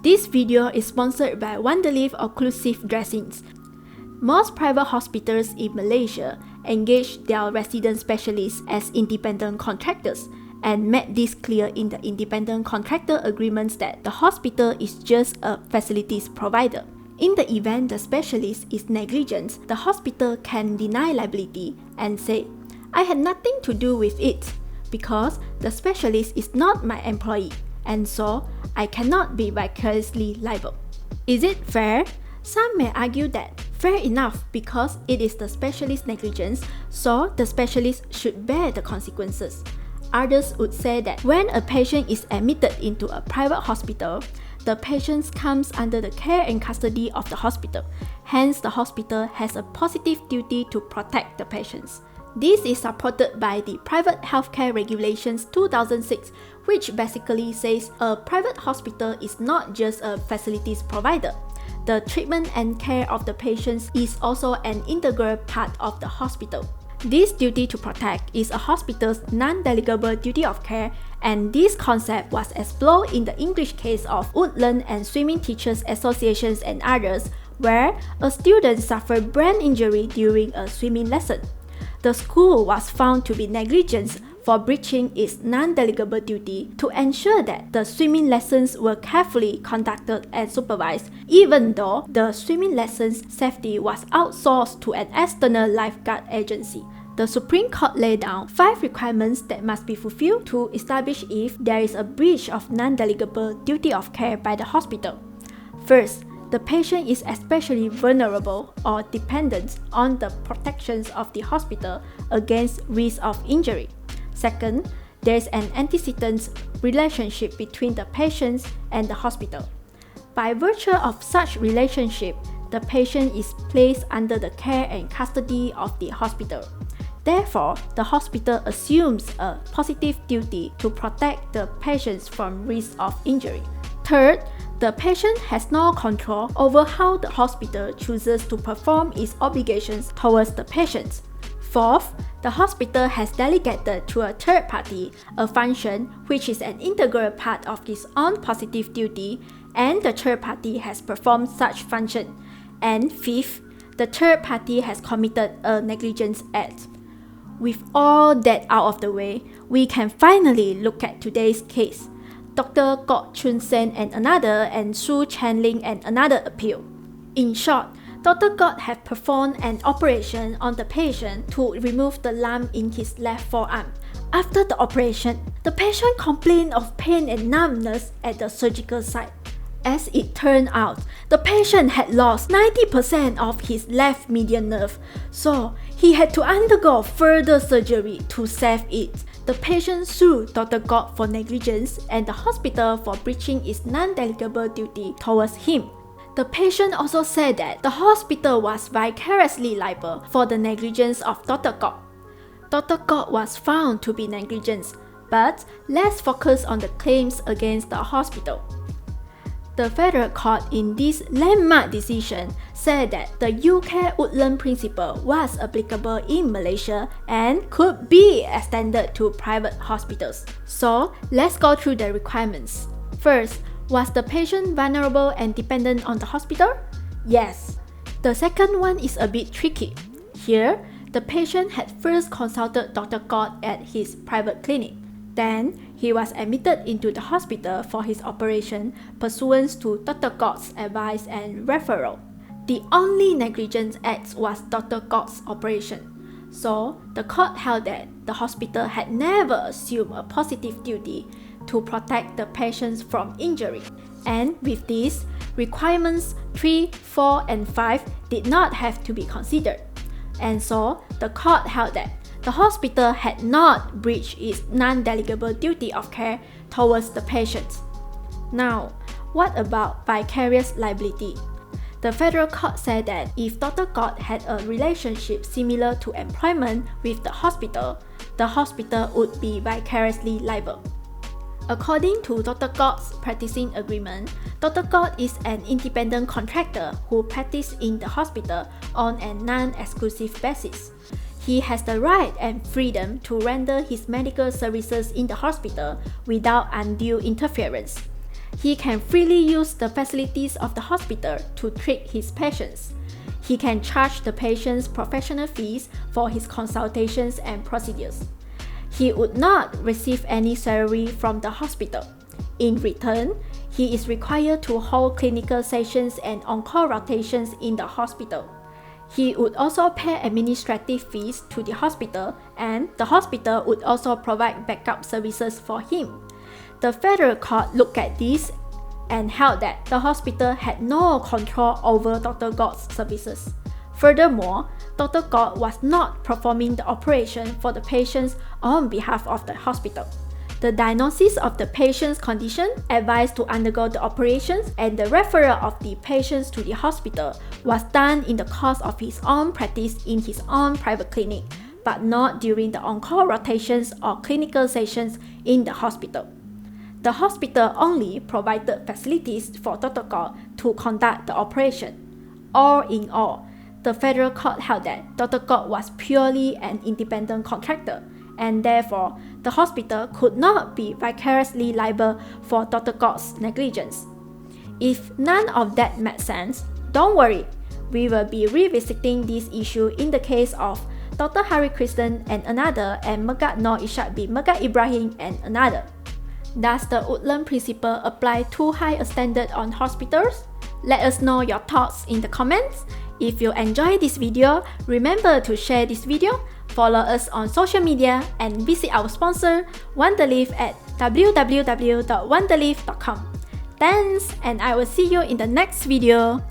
This video is sponsored by Wonderleaf Occlusive Dressings. Most private hospitals in Malaysia engage their resident specialists as independent contractors and made this clear in the independent contractor agreements that the hospital is just a facilities provider. In the event the specialist is negligent, the hospital can deny liability and say, "I had nothing to do with it because the specialist is not my employee, and so I cannot be vicariously liable." Is it fair? Some may argue that fair enough because it is the specialist's negligence, so the specialist should bear the consequences. Others would say that when a patient is admitted into a private hospital, the patient comes under the care and custody of the hospital. Hence, the hospital has a positive duty to protect the patients. This is supported by the Private Healthcare Regulations 2006, which basically says a private hospital is not just a facilities provider. The treatment and care of the patients is also an integral part of the hospital. This duty to protect is a hospital's non-delegable duty of care, and this concept was explored in the English case of Woodland and Swimming Teachers Associations and others, where a student suffered brain injury during a swimming lesson. The school was found to be negligent for breaching its non-delegable duty to ensure that the swimming lessons were carefully conducted and supervised, even though the swimming lessons safety was outsourced to an external lifeguard agency. The Supreme Court laid down 5 requirements that must be fulfilled to establish if there is a breach of non-delegable duty of care by the hospital. First, the patient is especially vulnerable or dependent on the protections of the hospital against risk of injury. Second, there is an antecedent relationship between the patient and the hospital. By virtue of such relationship, the patient is placed under the care and custody of the hospital. Therefore, the hospital assumes a positive duty to protect the patients from risk of injury. Third, the patient has no control over how the hospital chooses to perform its obligations towards the patient. Fourth, the hospital has delegated to a third party a function which is an integral part of its own positive duty, and the third party has performed such function. And fifth, the third party has committed a negligence act. With all that out of the way, we can finally look at today's case. Dr. Gok Chun Sen and another, and Su Chanling and another appeal. In short, Dr. Gok had performed an operation on the patient to remove the lump in his left forearm. After the operation, the patient complained of pain and numbness at the surgical site. As it turned out, the patient had lost 90% of his left median nerve, so he had to undergo further surgery to save it. The patient sued Dr. Gok for negligence and the hospital for breaching its non-delegable duty towards him. The patient also said that the hospital was vicariously liable for the negligence of Dr. Gok. Dr. Gok was found to be negligent, but let's focus on the claims against the hospital. The Federal Court in this landmark decision said that the UK Woodland Principle was applicable in Malaysia and could be extended to private hospitals. So, let's go through the requirements. First, was the patient vulnerable and dependent on the hospital? Yes. The second one is a bit tricky. Here, the patient had first consulted Dr. Gok at his private clinic. Then, he was admitted into the hospital for his operation pursuant to Dr. Gok's advice and referral. The only negligence act was Dr. Gok's operation. So, the court held that the hospital had never assumed a positive duty to protect the patients from injury. And with this, requirements 3, 4, and 5 did not have to be considered. And so, the court held that the hospital had not breached its non-delegable duty of care towards the patients. Now, what about vicarious liability? The Federal Court said that if Dr. Gok had a relationship similar to employment with the hospital would be vicariously liable. According to Dr. Gok's practicing agreement, Dr. Gok is an independent contractor who practices in the hospital on a non-exclusive basis. He has the right and freedom to render his medical services in the hospital without undue interference. He can freely use the facilities of the hospital to treat his patients. He can charge the patients professional fees for his consultations and procedures. He would not receive any salary from the hospital. In return, he is required to hold clinical sessions and on-call rotations in the hospital. He would also pay administrative fees to the hospital, and the hospital would also provide backup services for him. The federal court looked at this and held that the hospital had no control over Dr. Gott's services. Furthermore, Dr. Gott was not performing the operation for the patients on behalf of the hospital. The diagnosis of the patient's condition, advice to undergo the operations, and the referral of the patients to the hospital was done in the course of his own practice in his own private clinic, but not during the on-call rotations or clinical sessions in the hospital. The hospital only provided facilities for Dr. Gott to conduct the operation. All in all, the federal court held that Dr. Gott was purely an independent contractor, and therefore the hospital could not be vicariously liable for Dr. Gott's negligence. If none of that made sense, don't worry, we will be revisiting this issue in the case of Dr. Hari Krishnan and another, and Megat Noor Ishak bin Megat Ibrahim and another. Does the Woodland Principle apply too high a standard on hospitals? Let us know your thoughts in the comments. If you enjoyed this video, remember to share this video, follow us on social media, and visit our sponsor, Wonderleaf at www.wonderleaf.com. Thanks, and I will see you in the next video.